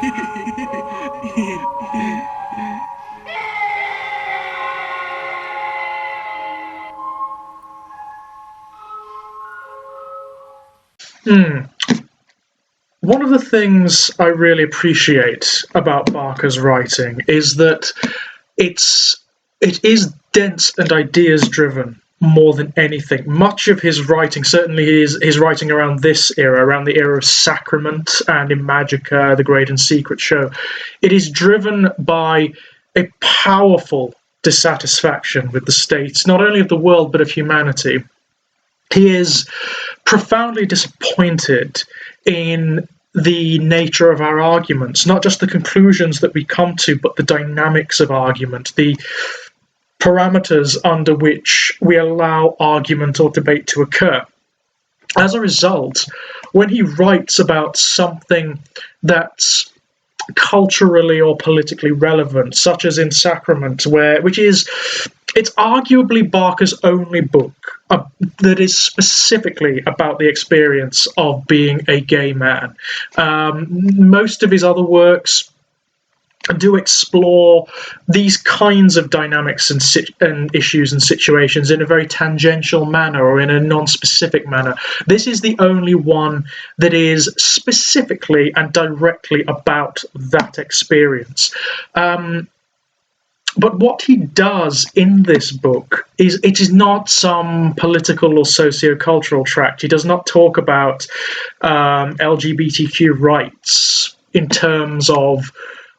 Hmm. One of the things I really appreciate about Barker's writing is that it's it is dense and ideas driven more than anything. Much of his writing, certainly his writing around this era, around the era of Sacrament and in Magica, The Great and Secret Show, it is driven by a powerful dissatisfaction with the state, not only of the world but of humanity. He is profoundly disappointed in the nature of our arguments, not just the conclusions that we come to, but the dynamics of argument, the parameters under which we allow argument or debate to occur. As a result, when he writes about something that's culturally or politically relevant, such as in Sacrament, which is it's arguably Barker's only book that is specifically about the experience of being a gay man. Most of his other works do explore these kinds of dynamics and issues and situations in a very tangential manner or in a non-specific manner. This is the only one that is specifically and directly about that experience. But what he does in this book is it is not some political or socio-cultural tract. He does not talk about LGBTQ rights in terms of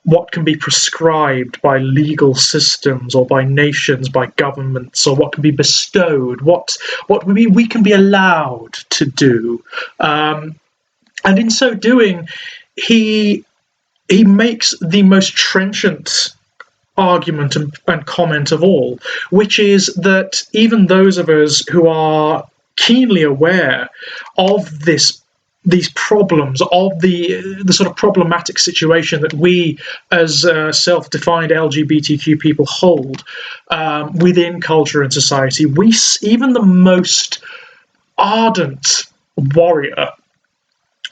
what can be prescribed by legal systems or by nations, by governments, or what can be bestowed, what we can be allowed to do. And in so doing, he makes the most trenchant argument and comment of all, which is that even those of us who are keenly aware of these problems, of the sort of problematic situation that we as self-defined LGBTQ people hold within culture and society, even the most ardent warrior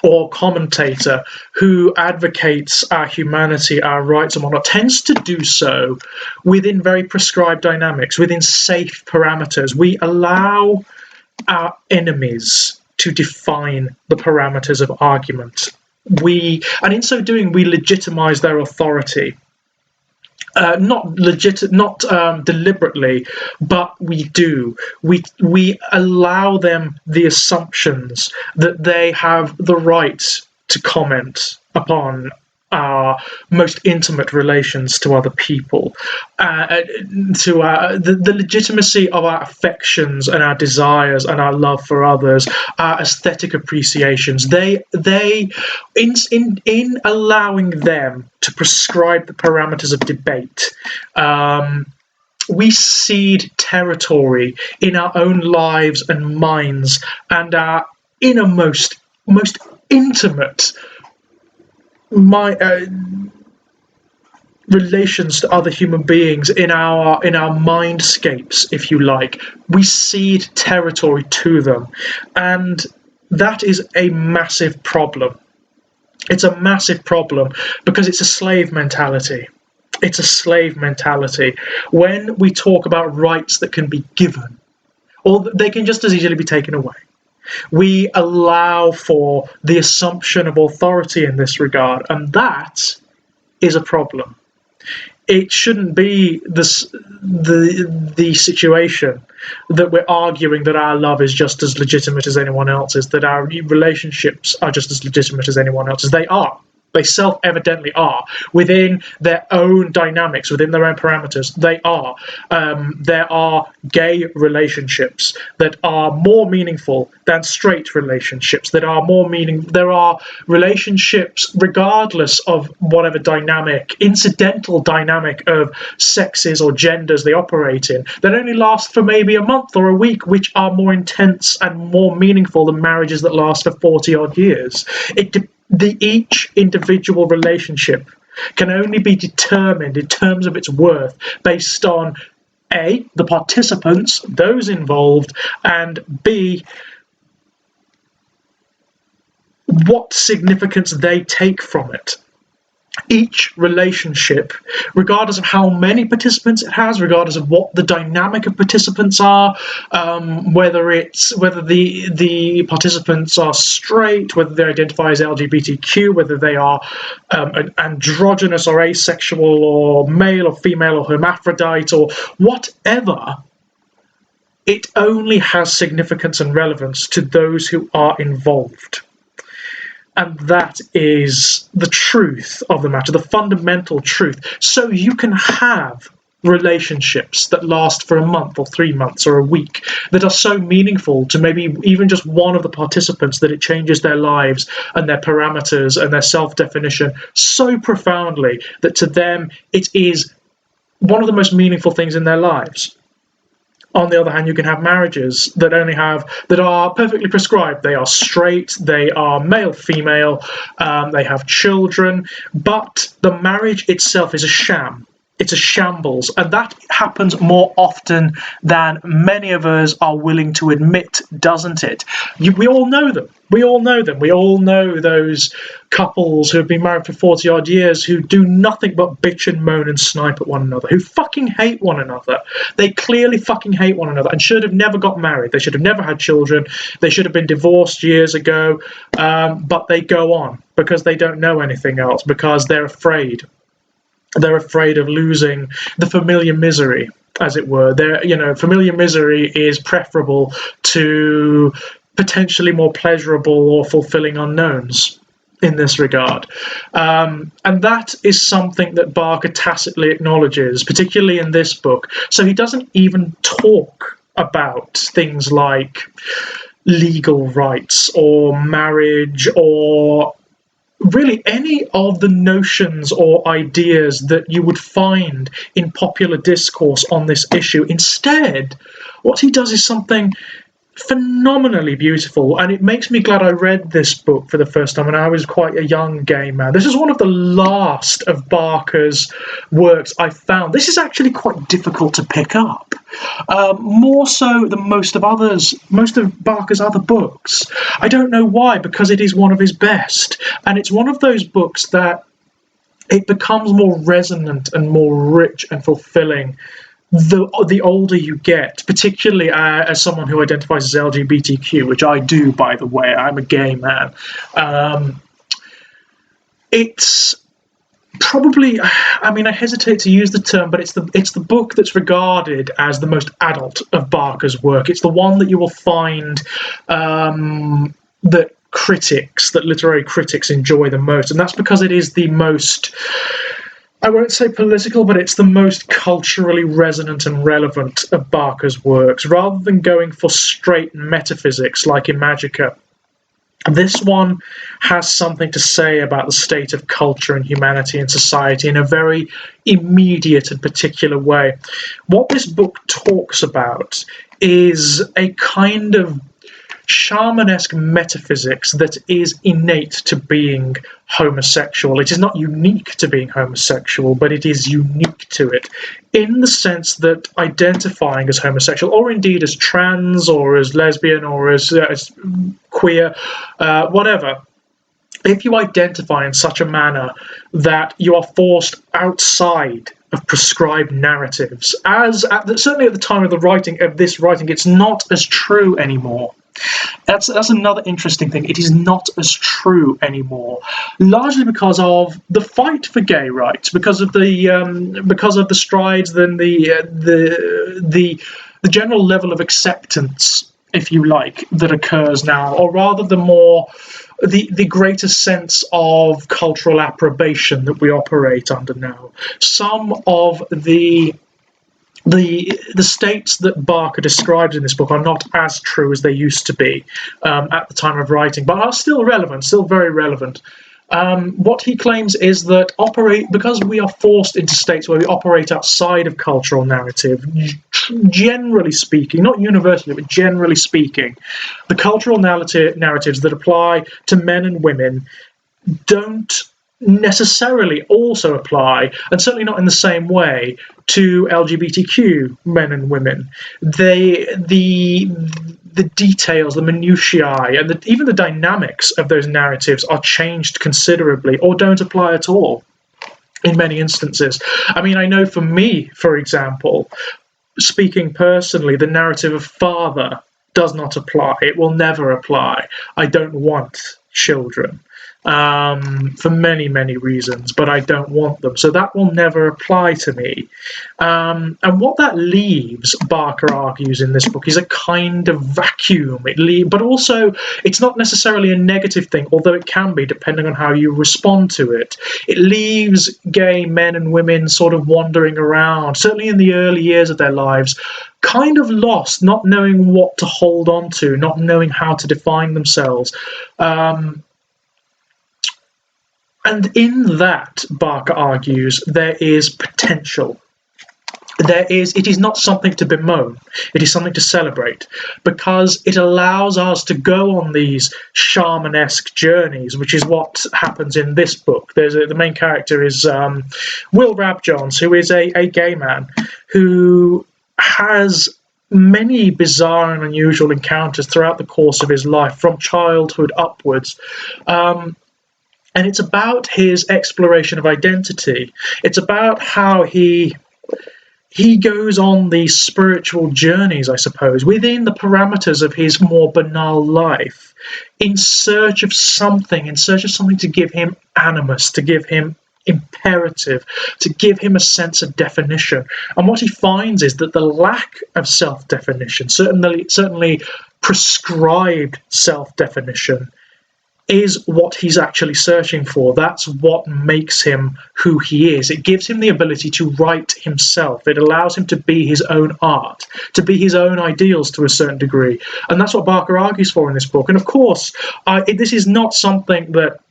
or commentator who advocates our humanity, our rights and whatnot, tends to do so within very prescribed dynamics, within safe parameters. We allow our enemies to define the parameters of argument. And in so doing, we legitimize their authority. Not deliberately, but we do. We allow them the assumptions that they have the right to comment upon our most intimate relations to other people, to the legitimacy of our affections and our desires and our love for others, our aesthetic appreciations. They in allowing them to prescribe the parameters of debate, we cede territory in our own lives and minds and our innermost, most intimate relations to other human beings in our mindscapes, if you like. We cede territory to them, and that is a massive problem. It's a massive problem because it's a slave mentality. It's a slave mentality. When we talk about rights that can be given, or they can just as easily be taken away, we allow for the assumption of authority in this regard, and that is a problem. It shouldn't be the situation that we're arguing that our love is just as legitimate as anyone else's, that our relationships are just as legitimate as anyone else's. They are. They self-evidently are, within their own dynamics, within their own parameters. They are. There are gay relationships that are more meaningful than straight relationships, that are more there are relationships, regardless of whatever dynamic, incidental dynamic of sexes or genders they operate in, that only last for maybe a month or a week, which are more intense and more meaningful than marriages that last for 40-odd years. Each individual relationship can only be determined in terms of its worth based on A, the participants, those involved, and B, what significance they take from it. Each relationship, regardless of how many participants it has, regardless of what the dynamic of participants are, whether the participants are straight, whether they identify as LGBTQ, whether they are androgynous or asexual or male or female or hermaphrodite or whatever, it only has significance and relevance to those who are involved. And that is the truth of the matter, the fundamental truth. So you can have relationships that last for a month or 3 months or a week that are so meaningful to maybe even just one of the participants that it changes their lives and their parameters and their self-definition so profoundly that to them it is one of the most meaningful things in their lives. On the other hand, you can have marriages that are perfectly prescribed. They are straight, they are male, female, they have children, but the marriage itself is a sham. It's a shambles, and that happens more often than many of us are willing to admit, doesn't it? We all know them. We all know them. We all know those couples who have been married for 40 odd years who do nothing but bitch and moan and snipe at one another, who fucking hate one another. They clearly fucking hate one another and should have never got married. They should have never had children. They should have been divorced years ago, but they go on because they don't know anything else, because they're afraid. They're afraid of losing the familiar misery, as it were. Familiar misery is preferable to potentially more pleasurable or fulfilling unknowns in this regard. And that is something that Barker tacitly acknowledges, particularly in this book. So he doesn't even talk about things like legal rights or marriage or really any of the notions or ideas that you would find in popular discourse on this issue. Instead, what he does is something phenomenally beautiful, and it makes me glad I read this book for the first time when I was quite a young gay man. This is one of the last of Barker's works I found. This is actually quite difficult to pick up, more so than most of Barker's other books. I don't know why, because it is one of his best, and it's one of those books that it becomes more resonant and more rich and fulfilling the older you get, particularly as someone who identifies as LGBTQ, which I do, by the way. I'm a gay man. It's probably, I hesitate to use the term, but it's the book that's regarded as the most adult of Barker's work. It's the one that you will find that literary critics enjoy the most, and that's because it is the most, I won't say political, but it's the most culturally resonant and relevant of Barker's works. Rather than going for straight metaphysics like in Magica, this one has something to say about the state of culture and humanity and society in a very immediate and particular way. What this book talks about is a kind of shamanesque metaphysics that is innate to being homosexual. It is not unique to being homosexual, but it is unique to it in the sense that identifying as homosexual, or indeed as trans, or as lesbian, or as queer, whatever, if you identify in such a manner that you are forced outside of prescribed narratives, certainly at the time of the writing of this writing, it's not as true anymore. That's another interesting thing. It is not as true anymore, largely because of the fight for gay rights, because of the strides, then the general level of acceptance, if you like, that occurs now, or rather the greater sense of cultural approbation that we operate under now. Some of the states that Barker describes in this book are not as true as they used to be at the time of writing, but are still relevant, still very relevant. What he claims is that because we are forced into states where we operate outside of cultural narrative, generally speaking, not universally, but generally speaking, the cultural narratives that apply to men and women don't necessarily also apply, and certainly not in the same way, to LGBTQ men and women. The details, the minutiae, and even the dynamics of those narratives are changed considerably or don't apply at all. in many instances. I mean, I know for me, for example, speaking personally, the narrative of father does not apply. It will never apply. I don't want children for many, many reasons, but I don't want them. So that will never apply to me. And what that leaves, Barker argues in this book, is a kind of vacuum. But also, it's not necessarily a negative thing, although it can be, depending on how you respond to it. It leaves gay men and women sort of wandering around, certainly in the early years of their lives, kind of lost, not knowing what to hold on to, not knowing how to define themselves. And in that, Barker argues, there is potential. It is not something to bemoan, it is something to celebrate, because it allows us to go on these shamanesque journeys, which is what happens in this book. The main character is Will Rabjohns, who is a gay man who has many bizarre and unusual encounters throughout the course of his life, from childhood upwards. And it's about his exploration of identity. It's about how he goes on these spiritual journeys, I suppose, within the parameters of his more banal life, in search of something to give him animus, to give him imperative, to give him a sense of definition. And what he finds is that the lack of self-definition, certainly prescribed self-definition, is what he's actually searching for. That's what makes him who he is. It gives him the ability to write himself. It allows him to be his own art, to be his own ideals to a certain degree. And that's what Barker argues for in this book. And of course, this is not something that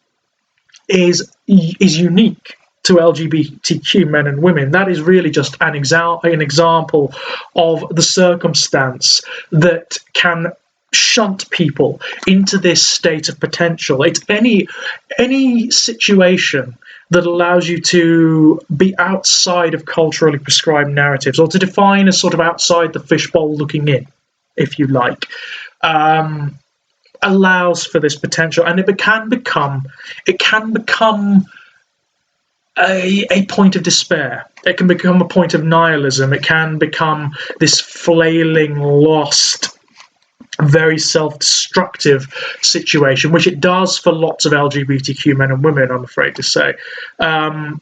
is unique to LGBTQ men and women. That is really just an example of the circumstance that can shunt people into this state of potential. It's any situation that allows you to be outside of culturally prescribed narratives, or to define as sort of outside the fishbowl looking in, if you like, allows for this potential, and it can become a point of despair. It can become a point of nihilism. It can become this flailing, lost, very self-destructive situation, which it does for lots of LGBTQ men and women, I'm afraid to say. But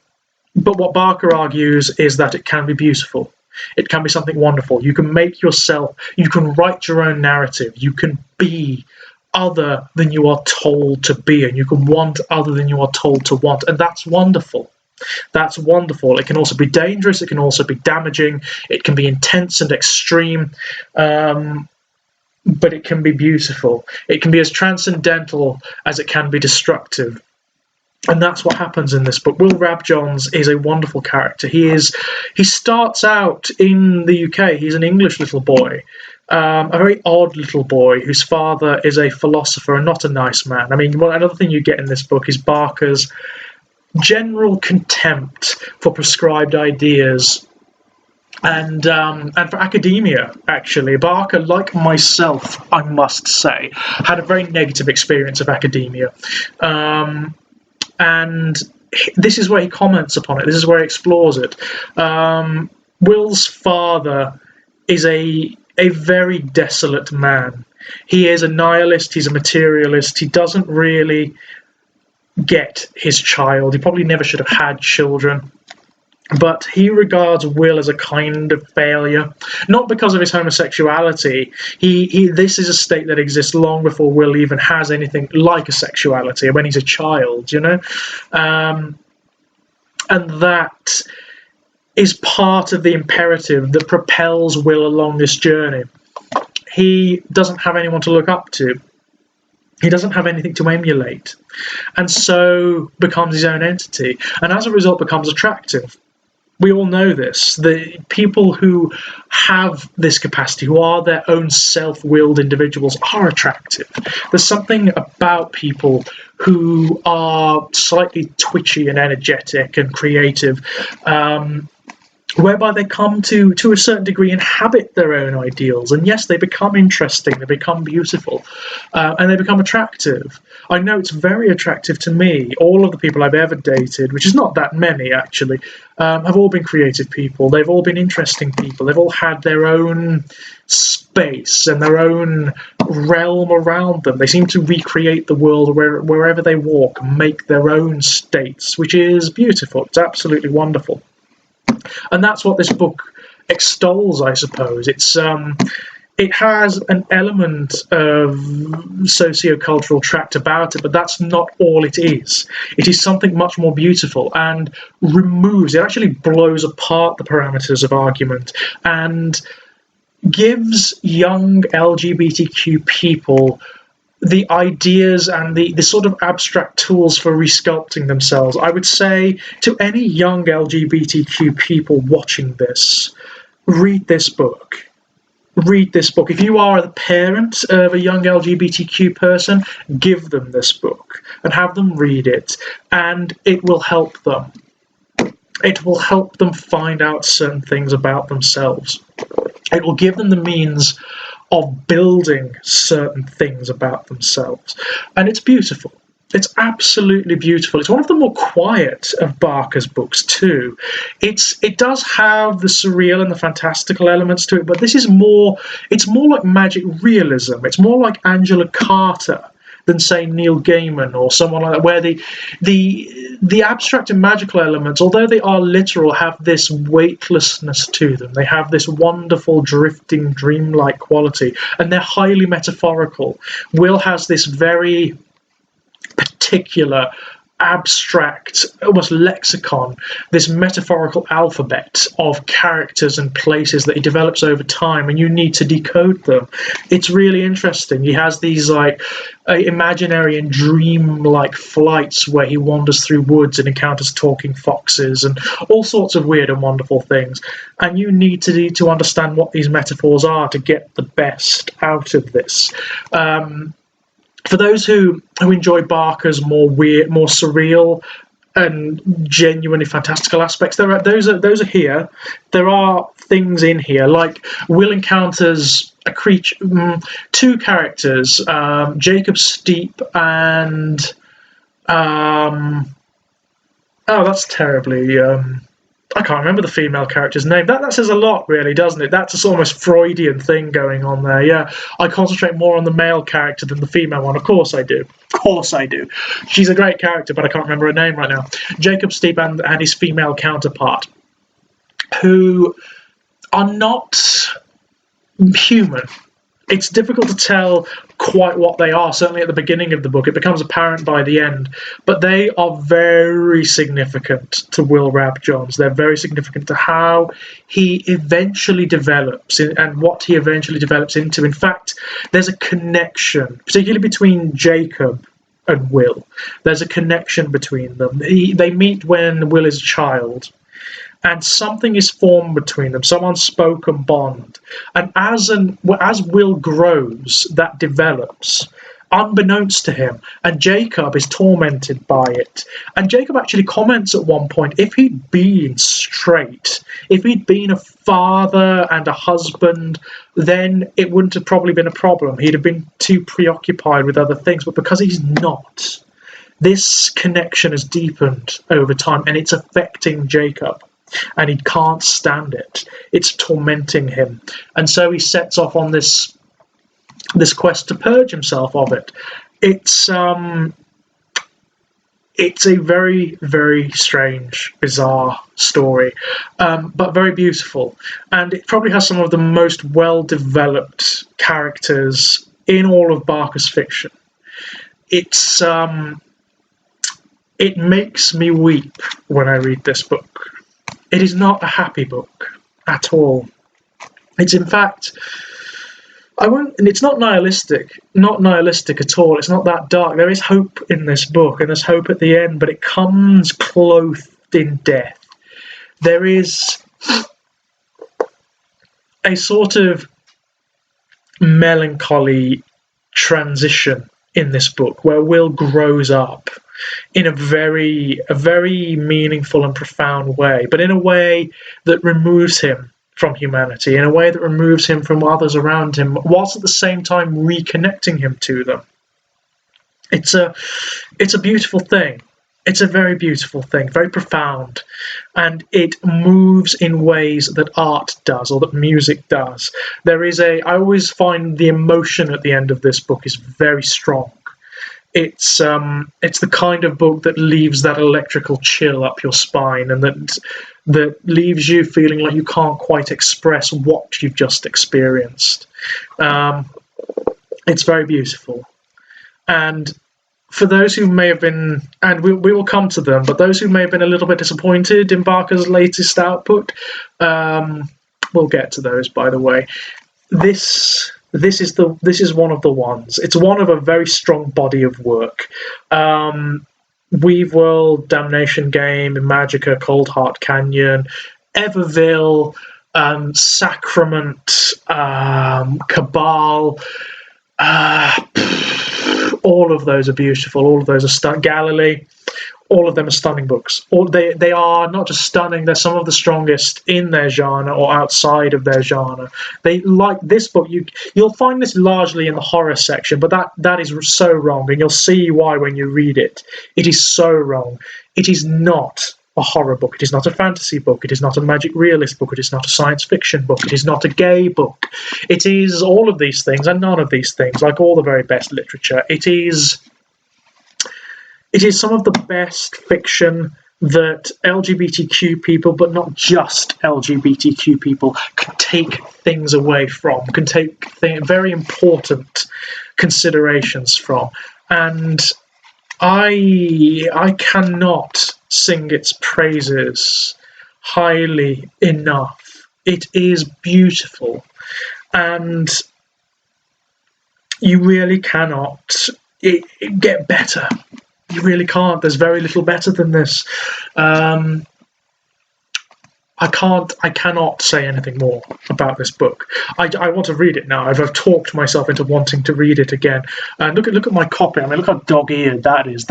what Barker argues is that it can be beautiful. It can be something wonderful. You can you can write your own narrative. You can be other than you are told to be, and you can want other than you are told to want. And that's wonderful. That's wonderful. It can also be dangerous. It can also be damaging. It can be intense and extreme. But it can be beautiful. It can be as transcendental as it can be destructive. And that's what happens in this book. Will Rabjohns is a wonderful character. He starts out in the UK. He's an English little boy, a very odd little boy whose father is a philosopher and not a nice man. I mean, another thing you get in this book is Barker's general contempt for prescribed ideas and for academia. Actually, Barker, like myself, I must say, had a very negative experience of academia, and this is where he comments upon it. This is where he explores it. Will's father is a very desolate man. He is a nihilist. He's a materialist. He doesn't really get his child. He probably never should have had children. But he regards Will as a kind of failure, not because of his homosexuality. This is a state that exists long before Will even has anything like a sexuality, when he's a child, and that is part of the imperative that propels Will along this journey. He doesn't have anyone to look up to. He doesn't have anything to emulate, and so becomes his own entity, and as a result becomes attractive. We all know this. The people who have this capacity, who are their own self-willed individuals, are attractive. There's something about people who are slightly twitchy and energetic and creative, whereby they come to a certain degree, inhabit their own ideals. And yes, they become interesting, they become beautiful, and they become attractive. I know it's very attractive to me. All of the people I've ever dated, which is not that many actually, have all been creative people. They've all been interesting people. They've all had their own space and their own realm around them. They seem to recreate the world wherever they walk, make their own states, which is beautiful. It's absolutely wonderful. And that's what this book extols, I suppose. It has an element of socio-cultural tract about it, but that's not all it is. It is something much more beautiful and it actually blows apart the parameters of argument and gives young LGBTQ people the ideas and the sort of abstract tools for resculpting themselves. I would say to any young LGBTQ people watching this, read this book. Read this book. If you are the parent of a young LGBTQ person, give them this book and have them read it, and it will help them. It will help them find out certain things about themselves. It will give them the means of building certain things about themselves. And it's beautiful. It's absolutely beautiful. It's one of the more quiet of Barker's books too. It does have the surreal and the fantastical elements to it, but it's more like magic realism. It's more like Angela Carter than, say, Neil Gaiman or someone like that, where the abstract and magical elements, although they are literal, have this weightlessness to them. They have this wonderful, drifting, dreamlike quality, and they're highly metaphorical. Will has this very particular, abstract, almost lexicon, this metaphorical alphabet of characters and places that he develops over time, and you need to decode them. It's really interesting. He has these imaginary and dream-like flights where he wanders through woods and encounters talking foxes and all sorts of weird and wonderful things, and you need to understand what these metaphors are to get the best out of this. For those who enjoy Barker's more weird, more surreal, and genuinely fantastical aspects, those are here. There are things in here, like Will encounters a creature, two characters, Jacob Steep and oh, that's terribly. I can't remember the female character's name. That says a lot, really, doesn't it? That's a almost Freudian thing going on there. Yeah, I concentrate more on the male character than the female one. Of course I do. Of course I do. She's a great character, but I can't remember her name right now. Jacob Steep and his female counterpart, who are not human. It's difficult to tell quite what they are, certainly at the beginning of the book. It becomes apparent by the end. But they are very significant to Will Rabjohns. They're very significant to how he eventually develops and what he eventually develops into. In fact, there's a connection, particularly between Jacob and Will. There's a connection between them. They meet when Will is a child, and something is formed between them, some unspoken bond. And as Will grows, that develops, unbeknownst to him, and Jacob is tormented by it. And Jacob actually comments at one point, if he'd been straight, if he'd been a father and a husband, then it wouldn't have probably been a problem. He'd have been too preoccupied with other things. But because he's not, this connection has deepened over time, and it's affecting Jacob. And he can't stand it. It's tormenting him. And so he sets off on this quest to purge himself of it. It's a very, very strange, bizarre story, but very beautiful. And it probably has some of the most well-developed characters in all of Barker's fiction. It makes me weep when I read this book. It is not a happy book at all. It's in fact, and it's not nihilistic at all. It's not that dark. There is hope in this book, and there's hope at the end, but it comes clothed in death. There is a sort of melancholy transition in this book where Will grows up in a very meaningful and profound way, but in a way that removes him from humanity, in a way that removes him from others around him, whilst at the same time reconnecting him to them. It's a beautiful thing. It's a very beautiful thing, very profound, and it moves in ways that art does, or that music does. I always find the emotion at the end of this book is very strong. It's the kind of book that leaves that electrical chill up your spine, and that leaves you feeling like you can't quite express what you've just experienced. It's very beautiful. And for those who may have been, and we will come to them, but those who may have been a little bit disappointed in Barker's latest output, we'll get to those, by the way. This is one of the ones. It's one of a very strong body of work. Weaveworld, Damnation Game, Magica, Cold Heart Canyon, Everville, Sacrament, Cabal. All of those are beautiful. All of those are stunning. Galilee, all of them are stunning books. They are not just stunning, they're some of the strongest in their genre or outside of their genre. They, like this book, you'll find this largely in the horror section, but that is so wrong, and you'll see why when you read it. It is so wrong. It is not a horror book. It is not a fantasy book. It is not a magic realist book. It is not a science fiction book. It is not a gay book. It is all of these things and none of these things, like all the very best literature. It is some of the best fiction that LGBTQ people, but not just LGBTQ people, can take things away from, can take very important considerations from. And I cannot sing its praises highly enough. It is beautiful, and you really cannot get better. You really can't. There's very little better than this. I cannot say anything more about this book. I want to read it now. I've talked myself into wanting to read it again. And look at my copy. I mean, look how dog-eared that is.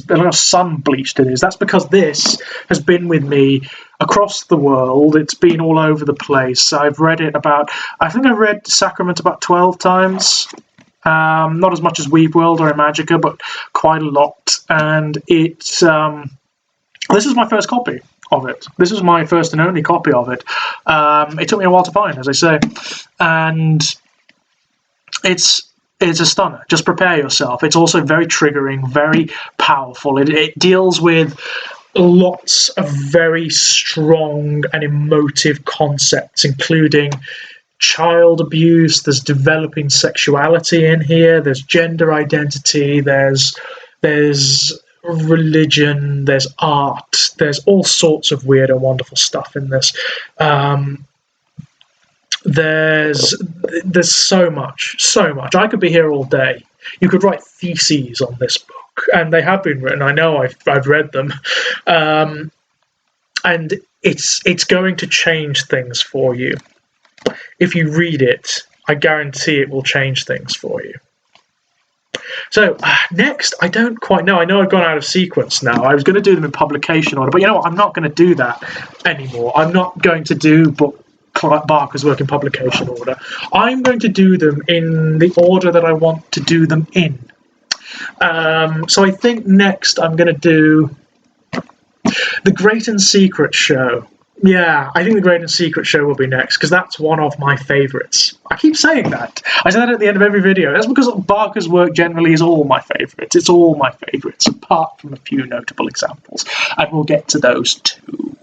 Look how sun-bleached it is. That's because this has been with me across the world. It's been all over the place. I think I've read Sacrament about 12 times. Not as much as Weaveworld or Magica, but quite a lot. And this is my first copy of it. This is my first and only copy of it. It took me a while to find, as I say, and it's a stunner. Just prepare yourself. It's also very triggering, very powerful. It deals with lots of very strong and emotive concepts, including child abuse. There's developing sexuality in here. There's gender identity. There's religion, there's art, there's all sorts of weird and wonderful stuff in this. There's so much. I could be here all day. You could write theses on this book, and they have been written. I know I've read them, and it's going to change things for you. If you read it, I guarantee it will change things for you. So next, I don't quite know. I know I've gone out of sequence now. I was going to do them in publication order, but you know what? I'm not going to do that anymore. I'm not going to do Barker's work in publication order. I'm going to do them in the order that I want to do them in. So I think next I'm going to do The Great and Secret Show. Yeah, I think The Great and Secret Show will be next, because that's one of my favourites. I keep saying that. I say that at the end of every video. That's because Barker's work generally is all my favourites. It's all my favourites, apart from a few notable examples. And we'll get to those too.